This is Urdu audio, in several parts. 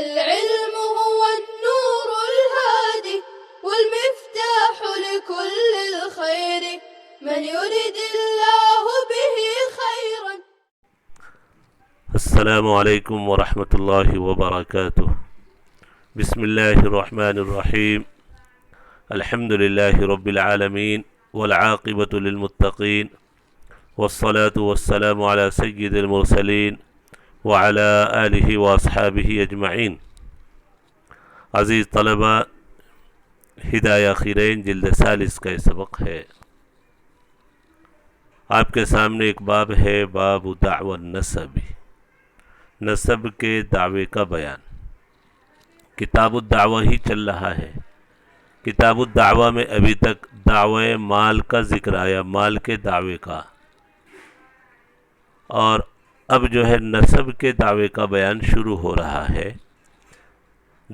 العلم هو النور الهادي والمفتاح لكل الخير من يريد الله به خيرا. السلام علیکم ورحمۃ اللہ وبرکاتہ. بسم اللہ الرحمن الرحیم. الحمد للہ رب العالمین والعاقبۃ للمتقین والصلاة والسلام علی سید المرسلین وعلی آلہ واصحابہ اجمعین. عزیز طلبہ، ہدایہ خیرین جلد ثالث کا یہ سبق ہے. آپ کے سامنے ایک باب ہے، باب دعوی النسب، نسب کے دعوے کا بیان. کتاب الدعوہ ہی چل رہا ہے. کتاب الدعوہ میں ابھی تک دعوے مال کا ذکر آیا، مال کے دعوے کا، اور اب جو ہے نسب کے دعوے کا بیان شروع ہو رہا ہے.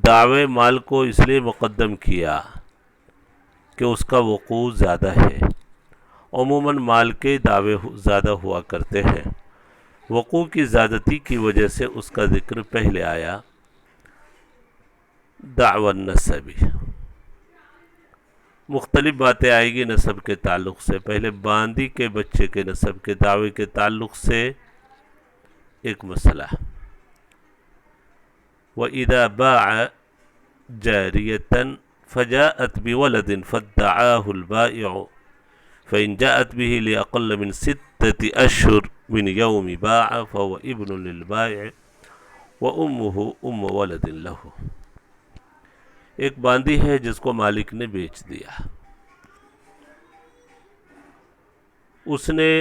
دعوے مال کو اس لیے مقدم کیا کہ اس کا وقوع زیادہ ہے. عموماً مال کے دعوے زیادہ ہوا کرتے ہیں. وقوع کی زیادتی کی وجہ سے اس کا ذکر پہلے آیا. دعوی النسب، مختلف باتیں آئے گی نسب کے تعلق سے. پہلے باندی کے بچے کے نسب کے دعوے کے تعلق سے ایک مسئلہ. وَإِذَا بَاعَ جَارِيَةً فَجَاءَتْ بِوَلَدٍ فَادَّعَاهُ الْبَائِعُ فَإِنْ جَاءَتْ بِهِ لِأَقَلَّ مِنْ 6 أشهر من يوم باع فهو ابن للبائع وأمه أم ولد له. ایک باندی ہے جس کو مالک نے بیچ دیا. اس نے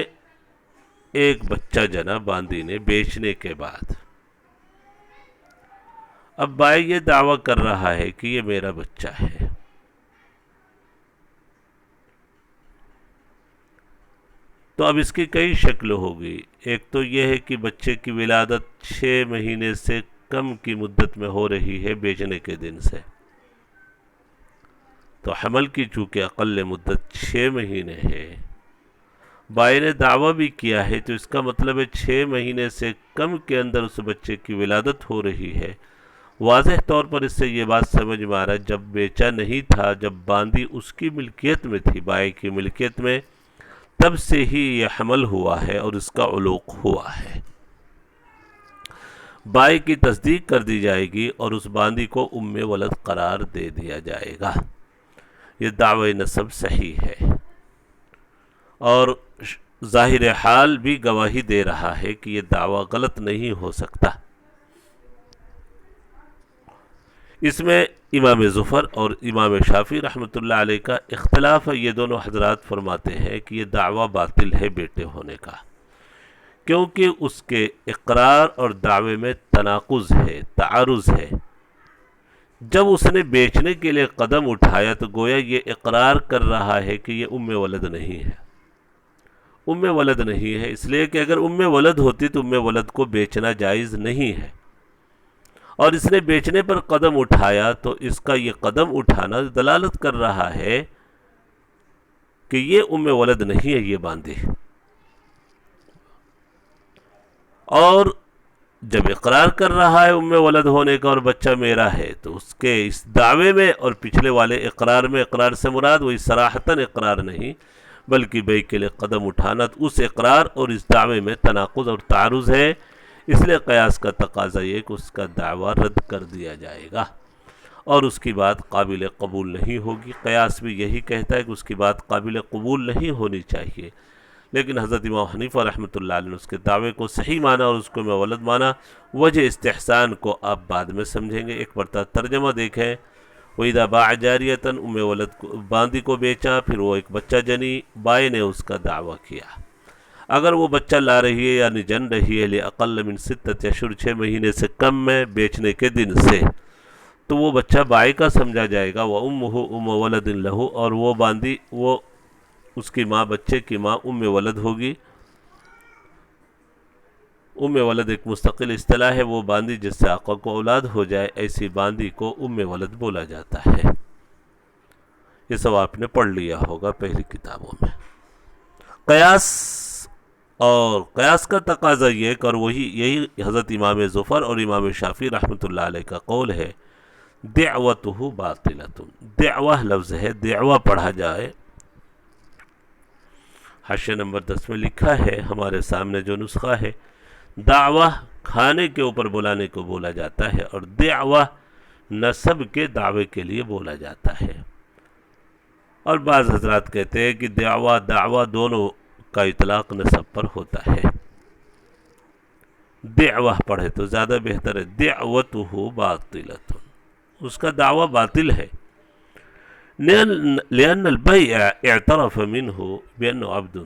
ایک بچہ جنا باندی نے بیچنے کے بعد. اب بائع یہ دعویٰ کر رہا ہے کہ یہ میرا بچہ ہے. تو اب اس کی کئی شکل ہوگی. ایک تو یہ ہے کہ بچے کی ولادت 6 مہینے سے کم کی مدت میں ہو رہی ہے بیچنے کے دن سے. تو حمل کی چونکہ اقل مدت 6 مہینے ہے، بائع نے دعویٰ بھی کیا ہے، تو اس کا مطلب ہے 6 مہینے سے کم کے اندر اس بچے کی ولادت ہو رہی ہے. واضح طور پر اس سے یہ بات سمجھ میں آ رہا ہے جب بیچا نہیں تھا، جب باندی اس کی ملکیت میں تھی، بائع کی ملکیت میں، تب سے ہی یہ حمل ہوا ہے اور اس کا علوق ہوا ہے. بائع کی تصدیق کر دی جائے گی اور اس باندی کو ام ولد قرار دے دیا جائے گا. یہ دعوی نسب صحیح ہے اور ظاہر حال بھی گواہی دے رہا ہے کہ یہ دعویٰ غلط نہیں ہو سکتا. اس میں امام ظفر اور امام شافعی رحمۃ اللہ علیہ کا اختلاف ہے. یہ دونوں حضرات فرماتے ہیں کہ یہ دعویٰ باطل ہے بیٹے ہونے کا، کیونکہ اس کے اقرار اور دعوے میں تناقض ہے، تعارض ہے. جب اس نے بیچنے کے لیے قدم اٹھایا تو گویا یہ اقرار کر رہا ہے کہ یہ ام ولد نہیں ہے. ام ولد نہیں ہے اس لیے کہ اگر ام ولد ہوتی تو ام ولد کو بیچنا جائز نہیں ہے، اور اس نے بیچنے پر قدم اٹھایا تو اس کا یہ قدم اٹھانا دلالت کر رہا ہے کہ یہ ام ولد نہیں ہے، یہ باندھی. اور جب اقرار کر رہا ہے ام ولد ہونے کا اور بچہ میرا ہے، تو اس کے اس دعوے میں اور پچھلے والے اقرار میں، اقرار سے مراد وہی صراحتاً اقرار نہیں بلکہ بیع کے لیے قدم اٹھانا، تو اس اقرار اور اس دعوے میں تناقض اور تعارض ہے. اس لیے قیاس کا تقاضا یہ کہ اس کا دعویٰ رد کر دیا جائے گا اور اس کی بات قابل قبول نہیں ہوگی. قیاس بھی یہی کہتا ہے کہ اس کی بات قابل قبول نہیں ہونی چاہیے. لیکن حضرت امام حنیفہ رحمۃ اللہ علیہ نے اس کے دعوے کو صحیح مانا اور اس کو میں ولد مانا. وجہ استحسان کو آپ بعد میں سمجھیں گے. ایک مرتبہ ترجمہ دیکھیں. وَإِذَا بَاعَ جَارِيَةً ام ولد کو باندی کو بیچا، پھر وہ ایک بچہ جنی، بائع نے اس کا دعویٰ کیا. اگر وہ بچہ لا رہی ہے یعنی جن رہی ہے لِأَقَلَّ مِنْ 6 أشهر 6 مہینے سے کم میں بیچنے کے دن سے، تو وہ بچہ بائع کا سمجھا جائے گا. وَأُمُّهُ أُمُّ وَلَدٍ لَهُ، اور وہ باندی، وہ اس کی ماں، بچے کی ماں ام ولد ہوگی. ام ولد ایک مستقل اصطلاح ہے. وہ باندی جس سے آقا کو اولاد ہو جائے، ایسی باندی کو ام ولد بولا جاتا ہے. یہ سب آپ نے پڑھ لیا ہوگا پہلی کتابوں میں. قیاس اور قیاس کا تقاضا یہ کہ اور یہی حضرت امام ظفر اور امام شافعی رحمۃ اللہ علیہ کا قول ہے، دعوتہ باطلۃ، دعوہ لفظ ہے، دعوہ پڑھا جائے، حاشیہ نمبر 10 میں لکھا ہے، ہمارے سامنے جو نسخہ ہے، دعوہ کھانے کے اوپر بلانے کو بولا جاتا ہے، اور دعوہ نسب کے دعوے کے لیے بولا جاتا ہے۔ اور بعض حضرات کہتے ہیں کہ دعوہ دونوں کا اطلاق نسب پر ہوتا ہے، دعوہ پڑھے تو زیادہ بہتر ہے، دعوتہ باطلۃ، اس کا دعویٰ باطل ہے، لأن البیع اعترف منہ بأنہ عبد،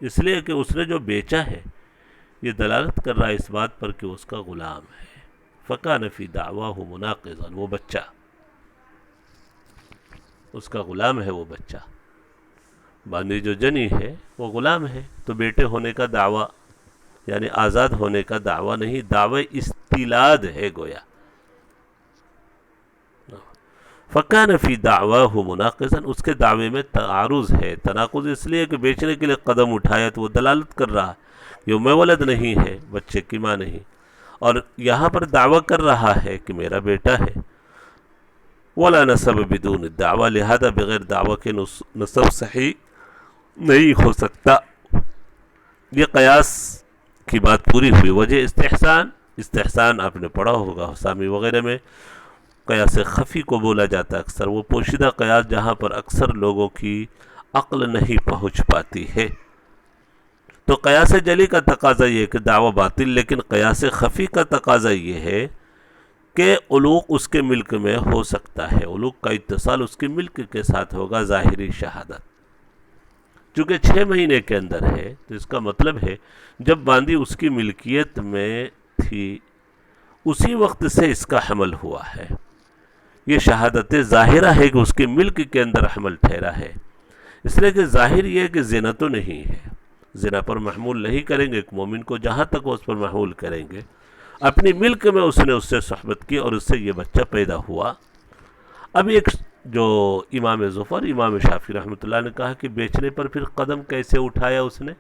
اس لیے کہ اس نے جو بیچا ہے یہ دلالت کر رہا ہے اس بات پر کہ اس کا غلام ہے، فکان فی دعواہ مناقضا، وہ بچہ اس کا غلام ہے، وہ بچہ باندھی جو جنی ہے وہ غلام ہے، تو بیٹے ہونے کا دعویٰ یعنی آزاد ہونے کا دعویٰ نہیں، دعوی استیلاد ہے گویا، فکان فی دعواہ مناقضا، اس کے دعوے میں تعارض ہے، تناقض اس لیے کہ بیچنے کے لیے قدم اٹھایا تو وہ دلالت کر رہا ہے یہ میں ولد نہیں ہے، بچے کی ماں نہیں، اور یہاں پر دعویٰ کر رہا ہے کہ میرا بیٹا ہے، ولا نسب بدون الدعویٰ، لہذا بغیر دعویٰ کے نسب صحیح نہیں ہو سکتا۔ یہ قیاس کی بات پوری ہوئی۔ وجہ استحسان آپ نے پڑھا ہوگا حسامی وغیرہ میں، قیاس خفی کو بولا جاتا ہے اکثر، وہ پوشیدہ قیاس جہاں پر اکثر لوگوں کی عقل نہیں پہنچ پاتی ہے۔ تو قیاس جلی کا تقاضا یہ کہ دعویٰ باطل، لیکن قیاس خفی کا تقاضا یہ ہے کہ علوق اس کے ملک میں ہو سکتا ہے، علوق کا اتصال اس کے ملک کے ساتھ ہوگا، ظاہری شہادت چونکہ 6 مہینے کے اندر ہے، تو اس کا مطلب ہے جب باندھی اس کی ملکیت میں تھی اسی وقت سے اس کا حمل ہوا ہے، یہ شہادت ظاہرہ ہے کہ اس کے ملک کے اندر حمل ٹھہرا ہے، اس لیے کہ ظاہر یہ کہ زنا تو نہیں ہے، زنا پر محمول نہیں کریں گے ایک مومن کو، جہاں تک وہ اس پر محمول کریں گے، اپنی ملک میں اس نے اس سے صحبت کی اور اس سے یہ بچہ پیدا ہوا۔ اب ایک جو امام ظفر امام شافعی رحمۃ اللہ نے کہا کہ بیچنے پر پھر قدم کیسے اٹھایا اس نے،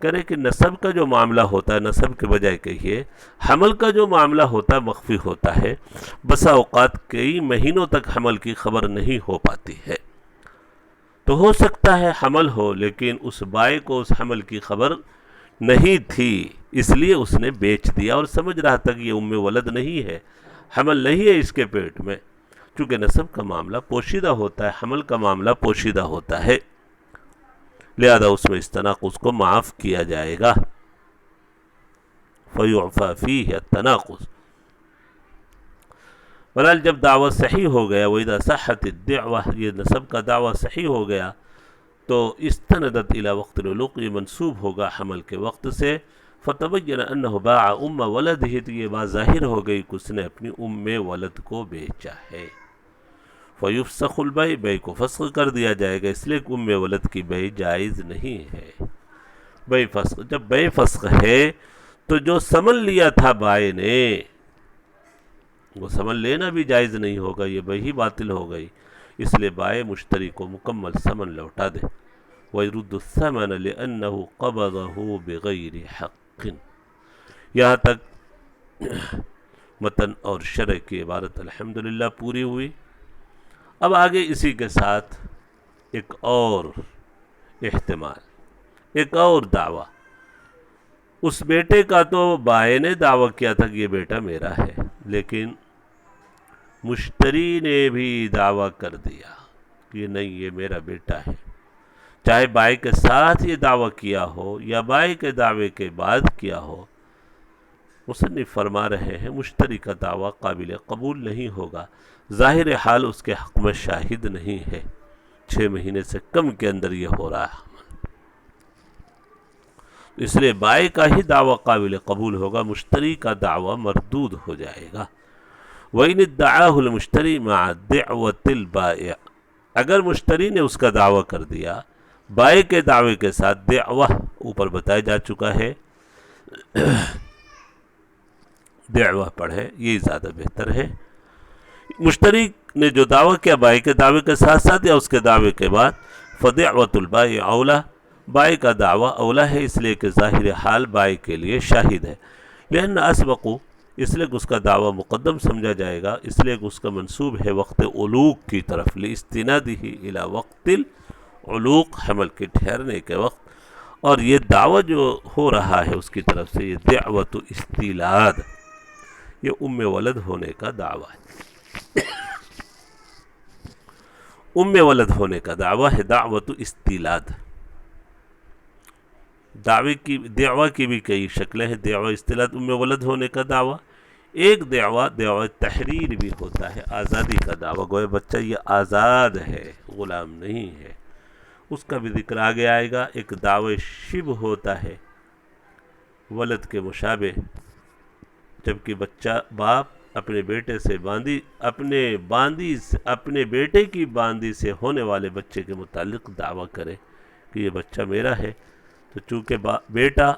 کرے کہ نسب کا جو معاملہ ہوتا ہے، نسب کے بجائے کہیے حمل کا جو معاملہ ہوتا ہے مخفی ہوتا ہے، بسا اوقات کئی مہینوں تک حمل کی خبر نہیں ہو پاتی ہے، تو ہو سکتا ہے حمل ہو لیکن اس بائے کو اس حمل کی خبر نہیں تھی، اس لیے اس نے بیچ دیا اور سمجھ رہا تھا کہ یہ ام ولد نہیں ہے، حمل نہیں ہے اس کے پیٹ میں، چونکہ نسب کا معاملہ پوشیدہ ہوتا ہے، حمل کا معاملہ پوشیدہ ہوتا ہے، لہذا اس میں اس تناقض کو معاف کیا جائے گا، فیعفی فیہ التناقض۔ بہرحال جب دعویٰ صحیح ہو گیا، وَإِذَا صَحَّتِ الدَّعْوَةُ، یہ نسب کا دعویٰ صحیح ہو گیا تو استندت الی وقت العلوق، یہ منسوب ہوگا حمل کے وقت سے، فتبین انہ باع ام ولدہ، تو یہ بات ظاہر ہو گئی کہ اس نے اپنی ام ولد کو بیچا ہے، فیفسخ البیع، بیع کو فسخ کر دیا جائے گا، اس لیے کہ ام ولد کی بیع جائز نہیں ہے۔ بیع فسخ، جب بیع فسخ ہے تو جو ثمن لیا تھا بائع نے وہ ثمن لینا بھی جائز نہیں ہوگا، یہ بیع ہی باطل ہو گئی، اس لیے بائع مشتری کو مکمل ثمن لوٹا دے، وَيَرُدُّ الثَّمَنَ لِأَنَّهُ قَبَضَهُ بِغَيْرِ حَقٍ۔ یہاں تک متن اور شرح کی عبارت الحمدللہ پوری ہوئی۔ اب آگے اسی کے ساتھ ایک اور احتمال، ایک اور دعویٰ، اس بیٹے کا تو بائع نے دعویٰ کیا تھا کہ یہ بیٹا میرا ہے، لیکن مشتری نے بھی دعویٰ کر دیا کہ یہ نہیں، یہ میرا بیٹا ہے، چاہے بائع کے ساتھ یہ دعویٰ کیا ہو یا بائع کے دعوے کے بعد کیا ہو، مصنف فرما رہے ہیں مشتری کا دعویٰ قابل قبول نہیں ہوگا، ظاہر حال اس کے حق میں شاہد نہیں ہے، 6 مہینے سے کم کے اندر یہ ہو رہا ہے، اس لیے بائع کا ہی دعویٰ قابل قبول ہوگا، مشتری کا دعویٰ مردود ہو جائے گا۔ وَإِنِ ادَّعَاهُ الْمُشْتَرِي مَعَ دِعْوَةِ الْبَائِعِ، اگر مشتری نے اس کا دعویٰ کر دیا بائع کے دعوے کے ساتھ، دعویٰ اوپر بتایا جا چکا ہے، دعویٰ پڑھیں یہ زیادہ بہتر ہے، مشتری نے جو دعویٰ کیا بائع کے دعوے کے ساتھ ساتھ یا اس کے دعوے کے بعد، فَدِعْوَةُ الْبَائِعِ أَوْلَى، بائی کا دعویٰ اولا ہے اس لیے کہ ظاہر حال بائی کے لیے شاہد ہے، لأن اسبقو اس لیے کہ اس کا دعویٰ مقدم سمجھا جائے گا، اس لیے کہ اس کا منسوب ہے وقت علوق کی طرف، لاستنادہ الی وقت العلوق حمل کے ٹھہرنے کے وقت، اور یہ دعویٰ جو ہو رہا ہے اس کی طرف سے یہ دعوت استیلاد، یہ ام ولد ہونے کا دعویٰ ہے، ام ولد ہونے کا دعویٰ ہے، دعوت استیلاد۔ دعویٰ کی بھی کئی شکلیں ہیں، دعویٰ استیلاد ام ولد ہونے کا دعویٰ، ایک دعویٰ تحریر بھی ہوتا ہے، آزادی کا دعویٰ، گویا بچہ یہ آزاد ہے، غلام نہیں ہے، اس کا بھی ذکر آگے آئے گا۔ ایک دعوی شبہ ہوتا ہے ولد کے مشابہ، جبکہ بچہ باپ اپنے بیٹے سے اپنے بیٹے کی باندی سے ہونے والے بچے کے متعلق دعویٰ کرے کہ یہ بچہ میرا ہے، تو چونکہ بیٹا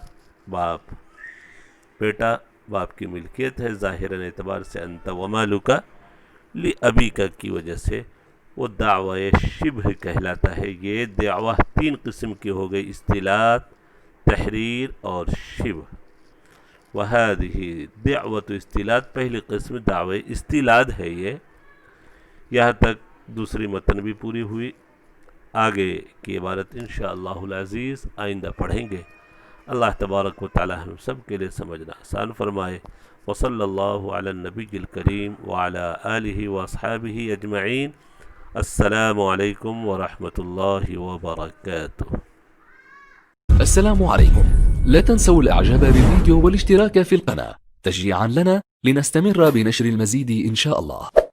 باپ کی ملکیت ہے ظاہراً اعتبار سے، انت ومالک لابیک کی وجہ سے وہ دعوی شبہ کہلاتا ہے۔ یہ دعویٰ تین قسم کی ہو گئی، استیلاد، تحریر اور شبہ۔ وہذہ دعوت استیلاد، پہلی قسم دعوی استیلاد ہے، یہاں تک دوسری متن بھی پوری ہوئی، آگے کی عبارت انشاءاللہ العزیز آئندہ پڑھیں گے۔ اللہ تبارک و تعالی ہم سب کے لیے سمجھنا آسان فرمائے۔ وصلی اللہ علی النبی الکریم وعلی آلہ واصحابہ اجمعین۔ السلام علیکم ورحمۃ اللہ وبرکاتہ۔ السلام عليكم. لا تنسوا الاعجاب بالفيديو والاشتراك في القناة تشجيعا لنا لنستمر بنشر المزيد إن شاء الله.